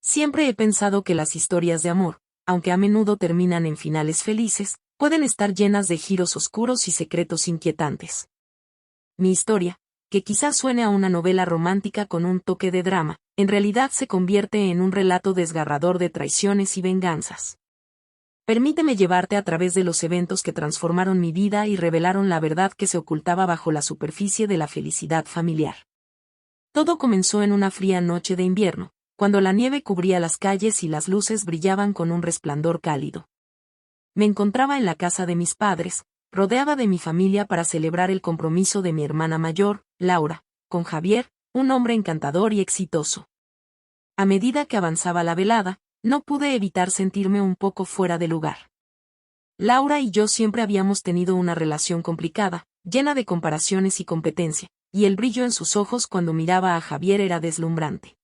Siempre he pensado que las historias de amor, aunque a menudo terminan en finales felices, pueden estar llenas de giros oscuros y secretos inquietantes. Mi historia, que quizás suene a una novela romántica con un toque de drama, en realidad se convierte en un relato desgarrador de traiciones y venganzas. Permíteme llevarte a través de los eventos que transformaron mi vida y revelaron la verdad que se ocultaba bajo la superficie de la felicidad familiar. Todo comenzó en una fría noche de invierno, cuando la nieve cubría las calles y las luces brillaban con un resplandor cálido. Me encontraba en la casa de mis padres, rodeada de mi familia para celebrar el compromiso de mi hermana mayor, Laura, con Javier, un hombre encantador y exitoso. A medida que avanzaba la velada, no pude evitar sentirme un poco fuera de lugar. Laura y yo siempre habíamos tenido una relación complicada, llena de comparaciones y competencia, y el brillo en sus ojos cuando miraba a Javier era deslumbrante.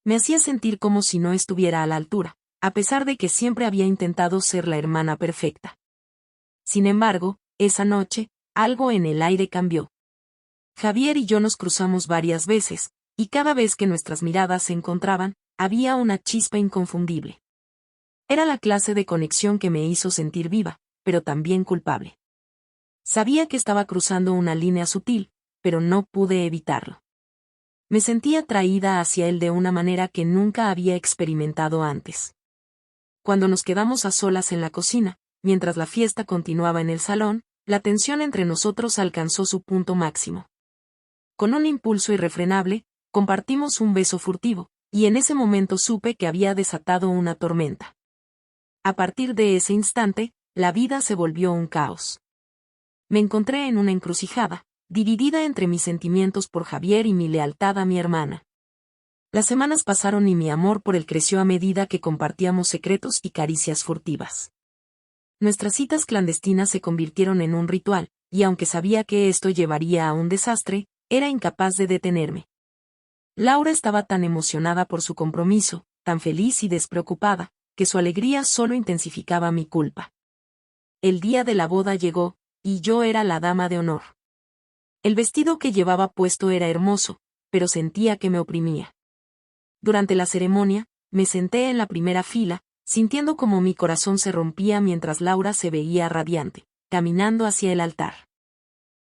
Me hacía sentir como si no estuviera a la altura, a pesar de que siempre había intentado ser la hermana perfecta. Sin embargo, esa noche, algo en el aire cambió. Javier y yo nos cruzamos varias veces, y cada vez que nuestras miradas se encontraban, había una chispa inconfundible. Era la clase de conexión que me hizo sentir viva, pero también culpable. Sabía que estaba cruzando una línea sutil, pero no pude evitarlo. Me sentía atraída hacia él de una manera que nunca había experimentado antes. Cuando nos quedamos a solas en la cocina, mientras la fiesta continuaba en el salón, la tensión entre nosotros alcanzó su punto máximo. Con un impulso irrefrenable, compartimos un beso furtivo, y en ese momento supe que había desatado una tormenta. A partir de ese instante, la vida se volvió un caos. Me encontré en una encrucijada, dividida entre mis sentimientos por Javier y mi lealtad a mi hermana. Las semanas pasaron y mi amor por él creció a medida que compartíamos secretos y caricias furtivas. Nuestras citas clandestinas se convirtieron en un ritual, y aunque sabía que esto llevaría a un desastre, era incapaz de detenerme. Laura estaba tan emocionada por su compromiso, tan feliz y despreocupada, que su alegría solo intensificaba mi culpa. El día de la boda llegó, y yo era la dama de honor. El vestido que llevaba puesto era hermoso, pero sentía que me oprimía. Durante la ceremonia, me senté en la primera fila, sintiendo como mi corazón se rompía mientras Laura se veía radiante, caminando hacia el altar.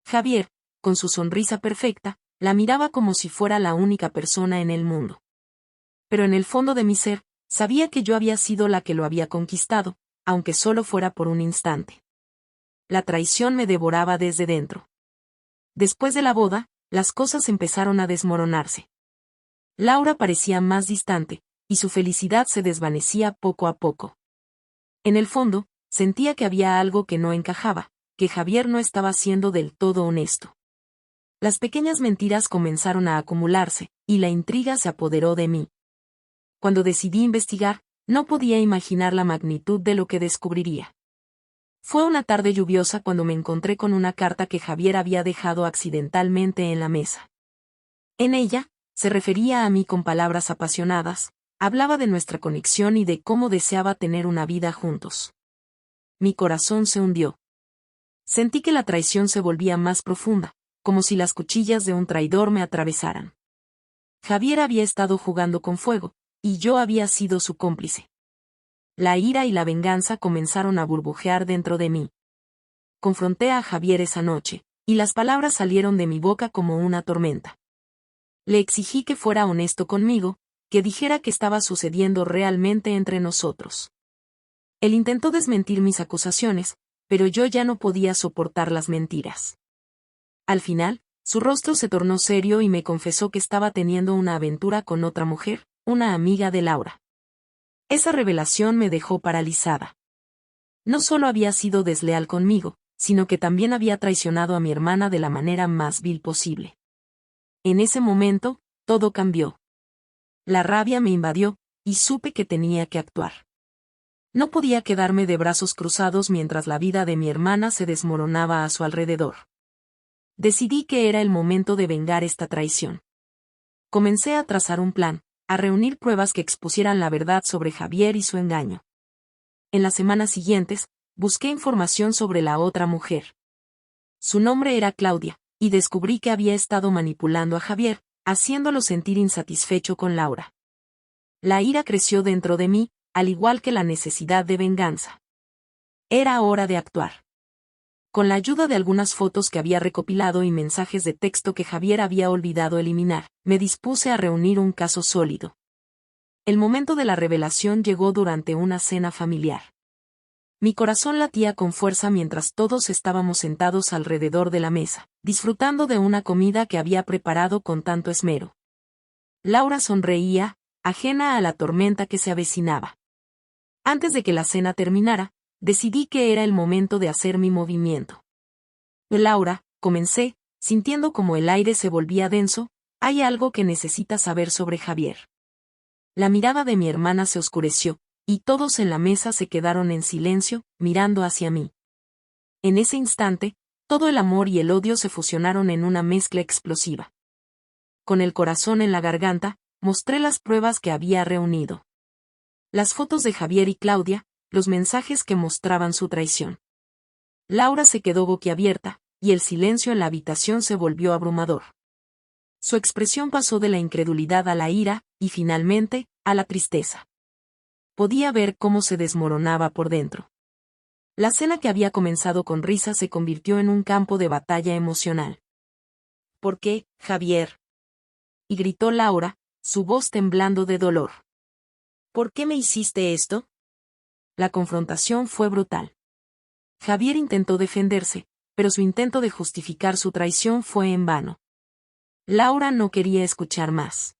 Javier, con su sonrisa perfecta, la miraba como si fuera la única persona en el mundo. Pero en el fondo de mi ser, sabía que yo había sido la que lo había conquistado, aunque solo fuera por un instante. La traición me devoraba desde dentro. Después de la boda, las cosas empezaron a desmoronarse. Laura parecía más distante, y su felicidad se desvanecía poco a poco. En el fondo, sentía que había algo que no encajaba, que Javier no estaba siendo del todo honesto. Las pequeñas mentiras comenzaron a acumularse, y la intriga se apoderó de mí. Cuando decidí investigar, no podía imaginar la magnitud de lo que descubriría. Fue una tarde lluviosa cuando me encontré con una carta que Javier había dejado accidentalmente en la mesa. En ella, se refería a mí con palabras apasionadas, hablaba de nuestra conexión y de cómo deseaba tener una vida juntos. Mi corazón se hundió. Sentí que la traición se volvía más profunda, como si las cuchillas de un traidor me atravesaran. Javier había estado jugando con fuego, y yo había sido su cómplice. La ira y la venganza comenzaron a burbujear dentro de mí. Confronté a Javier esa noche, y las palabras salieron de mi boca como una tormenta. Le exigí que fuera honesto conmigo, que dijera que estaba sucediendo realmente entre nosotros. Él intentó desmentir mis acusaciones, pero yo ya no podía soportar las mentiras. Al final, su rostro se tornó serio y me confesó que estaba teniendo una aventura con otra mujer, una amiga de Laura. Esa revelación me dejó paralizada. No solo había sido desleal conmigo, sino que también había traicionado a mi hermana de la manera más vil posible. En ese momento, todo cambió. La rabia me invadió, y supe que tenía que actuar. No podía quedarme de brazos cruzados mientras la vida de mi hermana se desmoronaba a su alrededor. Decidí que era el momento de vengar esta traición. Comencé a trazar un plan, a reunir pruebas que expusieran la verdad sobre Javier y su engaño. En las semanas siguientes, busqué información sobre la otra mujer. Su nombre era Claudia, y descubrí que había estado manipulando a Javier, haciéndolo sentir insatisfecho con Laura. La ira creció dentro de mí, al igual que la necesidad de venganza. Era hora de actuar. Con la ayuda de algunas fotos que había recopilado y mensajes de texto que Javier había olvidado eliminar, me dispuse a reunir un caso sólido. El momento de la revelación llegó durante una cena familiar. Mi corazón latía con fuerza mientras todos estábamos sentados alrededor de la mesa, disfrutando de una comida que había preparado con tanto esmero. Laura sonreía, ajena a la tormenta que se avecinaba. Antes de que la cena terminara, decidí que era el momento de hacer mi movimiento. Laura, comencé, sintiendo como el aire se volvía denso, hay algo que necesitas saber sobre Javier. La mirada de mi hermana se oscureció, y todos en la mesa se quedaron en silencio, mirando hacia mí. En ese instante, todo el amor y el odio se fusionaron en una mezcla explosiva. Con el corazón en la garganta, mostré las pruebas que había reunido. Las fotos de Javier y Claudia, los mensajes que mostraban su traición. Laura se quedó boquiabierta, y el silencio en la habitación se volvió abrumador. Su expresión pasó de la incredulidad a la ira, y finalmente, a la tristeza. Podía ver cómo se desmoronaba por dentro. La cena que había comenzado con risa se convirtió en un campo de batalla emocional. ¿Por qué, Javier? Y gritó Laura, su voz temblando de dolor. ¿Por qué me hiciste esto? La confrontación fue brutal. Javier intentó defenderse, pero su intento de justificar su traición fue en vano. Laura no quería escuchar más.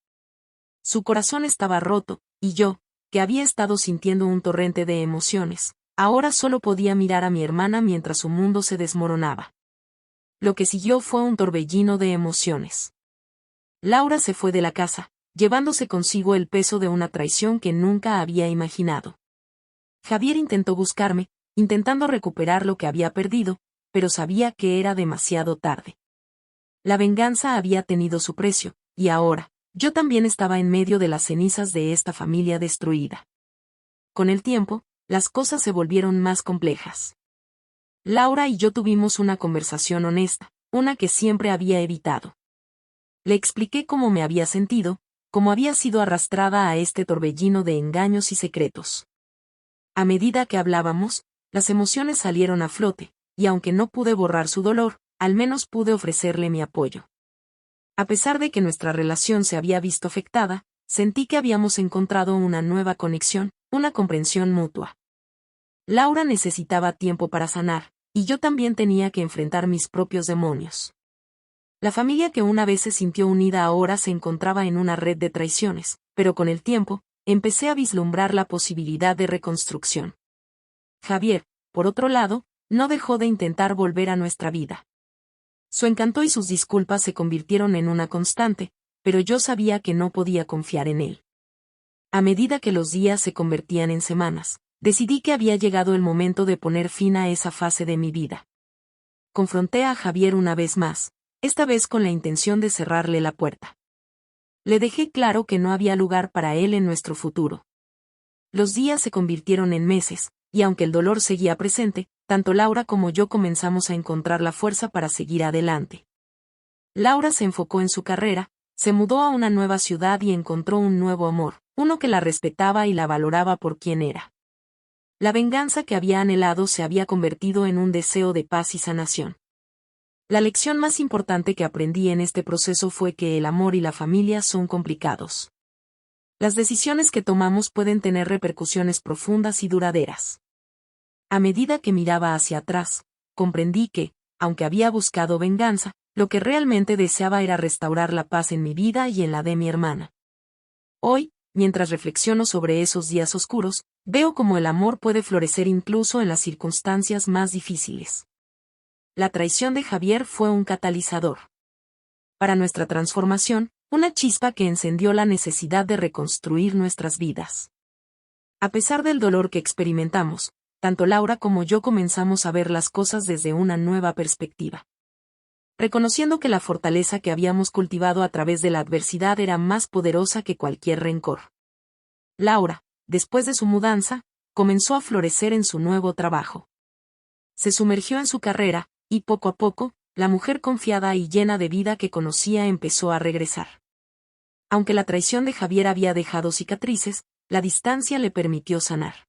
Su corazón estaba roto, y yo, que había estado sintiendo un torrente de emociones, ahora solo podía mirar a mi hermana mientras su mundo se desmoronaba. Lo que siguió fue un torbellino de emociones. Laura se fue de la casa, llevándose consigo el peso de una traición que nunca había imaginado. Javier intentó buscarme, intentando recuperar lo que había perdido, pero sabía que era demasiado tarde. La venganza había tenido su precio, y ahora, yo también estaba en medio de las cenizas de esta familia destruida. Con el tiempo, las cosas se volvieron más complejas. Laura y yo tuvimos una conversación honesta, una que siempre había evitado. Le expliqué cómo me había sentido, cómo había sido arrastrada a este torbellino de engaños y secretos. A medida que hablábamos, las emociones salieron a flote, y aunque no pude borrar su dolor, al menos pude ofrecerle mi apoyo. A pesar de que nuestra relación se había visto afectada, sentí que habíamos encontrado una nueva conexión, una comprensión mutua. Laura necesitaba tiempo para sanar, y yo también tenía que enfrentar mis propios demonios. La familia que una vez se sintió unida ahora se encontraba en una red de traiciones, pero con el tiempo, empecé a vislumbrar la posibilidad de reconstrucción. Javier, por otro lado, no dejó de intentar volver a nuestra vida. Su encanto y sus disculpas se convirtieron en una constante, pero yo sabía que no podía confiar en él. A medida que los días se convertían en semanas, decidí que había llegado el momento de poner fin a esa fase de mi vida. Confronté a Javier una vez más, esta vez con la intención de cerrarle la puerta. Le dejé claro que no había lugar para él en nuestro futuro. Los días se convirtieron en meses, y aunque el dolor seguía presente, tanto Laura como yo comenzamos a encontrar la fuerza para seguir adelante. Laura se enfocó en su carrera, se mudó a una nueva ciudad y encontró un nuevo amor, uno que la respetaba y la valoraba por quien era. La venganza que había anhelado se había convertido en un deseo de paz y sanación. La lección más importante que aprendí en este proceso fue que el amor y la familia son complicados. Las decisiones que tomamos pueden tener repercusiones profundas y duraderas. A medida que miraba hacia atrás, comprendí que, aunque había buscado venganza, lo que realmente deseaba era restaurar la paz en mi vida y en la de mi hermana. Hoy, mientras reflexiono sobre esos días oscuros, veo cómo el amor puede florecer incluso en las circunstancias más difíciles. La traición de Javier fue un catalizador. Para nuestra transformación, una chispa que encendió la necesidad de reconstruir nuestras vidas. A pesar del dolor que experimentamos, tanto Laura como yo comenzamos a ver las cosas desde una nueva perspectiva. Reconociendo que la fortaleza que habíamos cultivado a través de la adversidad era más poderosa que cualquier rencor. Laura, después de su mudanza, comenzó a florecer en su nuevo trabajo. Se sumergió en su carrera, y poco a poco, la mujer confiada y llena de vida que conocía empezó a regresar. Aunque la traición de Javier había dejado cicatrices, la distancia le permitió sanar.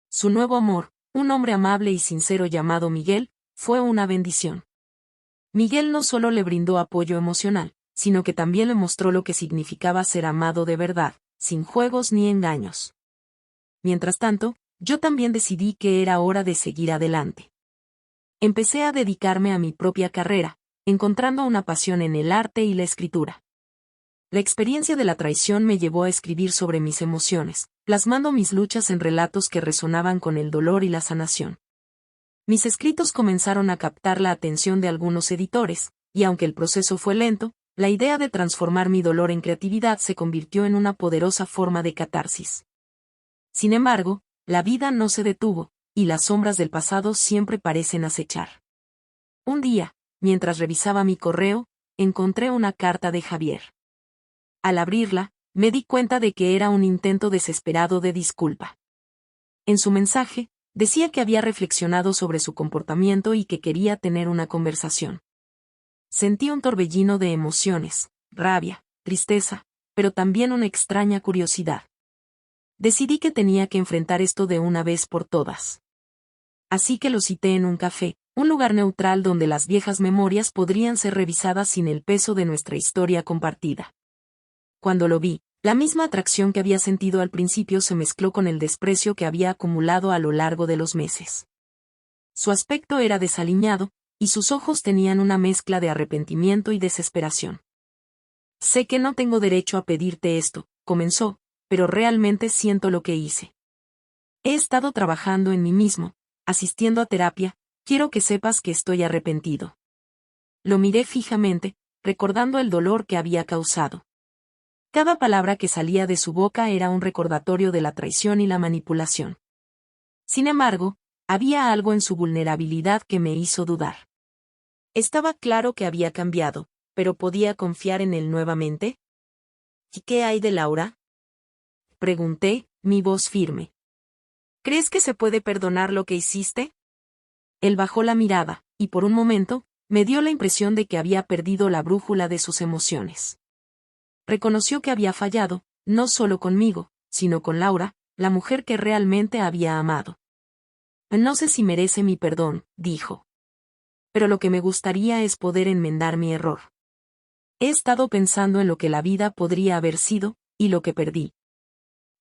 Su nuevo amor, un hombre amable y sincero llamado Miguel, fue una bendición. Miguel no solo le brindó apoyo emocional, sino que también le mostró lo que significaba ser amado de verdad, sin juegos ni engaños. Mientras tanto, yo también decidí que era hora de seguir adelante. Empecé a dedicarme a mi propia carrera, encontrando una pasión en el arte y la escritura. La experiencia de la traición me llevó a escribir sobre mis emociones, plasmando mis luchas en relatos que resonaban con el dolor y la sanación. Mis escritos comenzaron a captar la atención de algunos editores, y aunque el proceso fue lento, la idea de transformar mi dolor en creatividad se convirtió en una poderosa forma de catarsis. Sin embargo, la vida no se detuvo, y las sombras del pasado siempre parecen acechar. Un día, mientras revisaba mi correo, encontré una carta de Javier. Al abrirla, me di cuenta de que era un intento desesperado de disculpa. En su mensaje, decía que había reflexionado sobre su comportamiento y que quería tener una conversación. Sentí un torbellino de emociones, rabia, tristeza, pero también una extraña curiosidad. Decidí que tenía que enfrentar esto de una vez por todas. Así que lo cité en un café, un lugar neutral donde las viejas memorias podrían ser revisadas sin el peso de nuestra historia compartida. Cuando lo vi, la misma atracción que había sentido al principio se mezcló con el desprecio que había acumulado a lo largo de los meses. Su aspecto era desaliñado, y sus ojos tenían una mezcla de arrepentimiento y desesperación. Sé que no tengo derecho a pedirte esto, comenzó, pero realmente siento lo que hice. He estado trabajando en mí mismo, asistiendo a terapia, quiero que sepas que estoy arrepentido. Lo miré fijamente, recordando el dolor que había causado. Cada palabra que salía de su boca era un recordatorio de la traición y la manipulación. Sin embargo, había algo en su vulnerabilidad que me hizo dudar. Estaba claro que había cambiado, pero ¿podía confiar en él nuevamente? ¿Y qué hay de Laura? Pregunté, mi voz firme. ¿Crees que se puede perdonar lo que hiciste? Él bajó la mirada, y por un momento, me dio la impresión de que había perdido la brújula de sus emociones. Reconoció que había fallado, no solo conmigo, sino con Laura, la mujer que realmente había amado. No sé si merece mi perdón, dijo. Pero lo que me gustaría es poder enmendar mi error. He estado pensando en lo que la vida podría haber sido, y lo que perdí.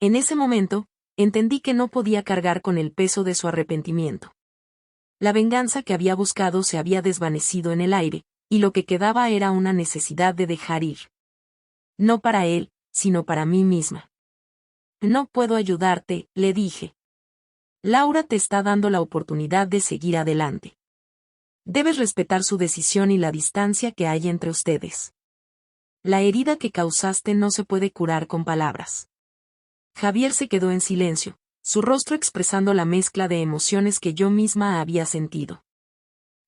En ese momento, entendí que no podía cargar con el peso de su arrepentimiento. La venganza que había buscado se había desvanecido en el aire, y lo que quedaba era una necesidad de dejar ir. No para él, sino para mí misma. No puedo ayudarte, le dije. Laura te está dando la oportunidad de seguir adelante. Debes respetar su decisión y la distancia que hay entre ustedes. La herida que causaste no se puede curar con palabras. Javier se quedó en silencio, su rostro expresando la mezcla de emociones que yo misma había sentido.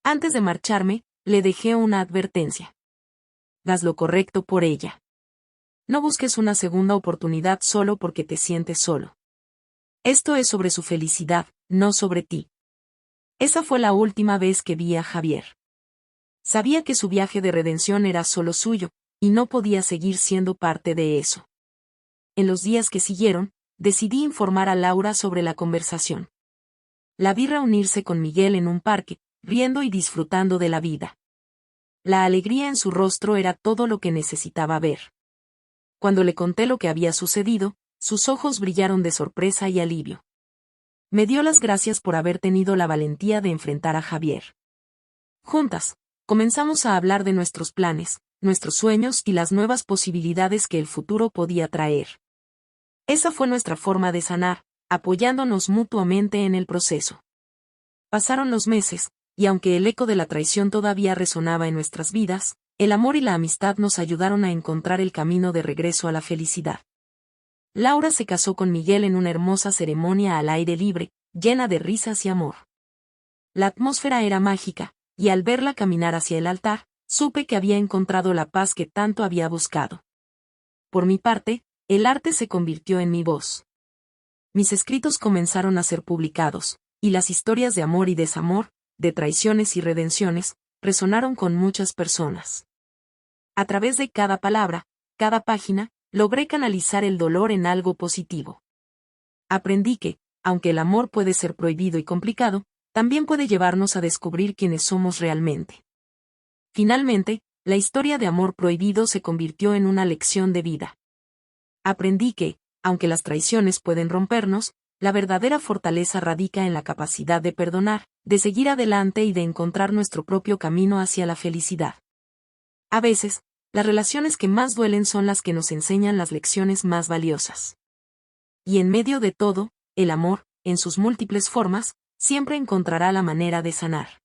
Antes de marcharme, le dejé una advertencia. Haz lo correcto por ella. No busques una segunda oportunidad solo porque te sientes solo. Esto es sobre su felicidad, no sobre ti. Esa fue la última vez que vi a Javier. Sabía que su viaje de redención era solo suyo, y no podía seguir siendo parte de eso. En los días que siguieron, decidí informar a Laura sobre la conversación. La vi reunirse con Miguel en un parque, riendo y disfrutando de la vida. La alegría en su rostro era todo lo que necesitaba ver. Cuando le conté lo que había sucedido, sus ojos brillaron de sorpresa y alivio. Me dio las gracias por haber tenido la valentía de enfrentar a Javier. Juntas, comenzamos a hablar de nuestros planes, nuestros sueños y las nuevas posibilidades que el futuro podía traer. Esa fue nuestra forma de sanar, apoyándonos mutuamente en el proceso. Pasaron los meses, y aunque el eco de la traición todavía resonaba en nuestras vidas, el amor y la amistad nos ayudaron a encontrar el camino de regreso a la felicidad. Laura se casó con Miguel en una hermosa ceremonia al aire libre, llena de risas y amor. La atmósfera era mágica, y al verla caminar hacia el altar, supe que había encontrado la paz que tanto había buscado. Por mi parte, el arte se convirtió en mi voz. Mis escritos comenzaron a ser publicados, y las historias de amor y desamor, de traiciones y redenciones, resonaron con muchas personas. A través de cada palabra, cada página, logré canalizar el dolor en algo positivo. Aprendí que, aunque el amor puede ser prohibido y complicado, también puede llevarnos a descubrir quiénes somos realmente. Finalmente, la historia de amor prohibido se convirtió en una lección de vida. Aprendí que, aunque las traiciones pueden rompernos, la verdadera fortaleza radica en la capacidad de perdonar, de seguir adelante y de encontrar nuestro propio camino hacia la felicidad. A veces, las relaciones que más duelen son las que nos enseñan las lecciones más valiosas. Y en medio de todo, el amor, en sus múltiples formas, siempre encontrará la manera de sanar.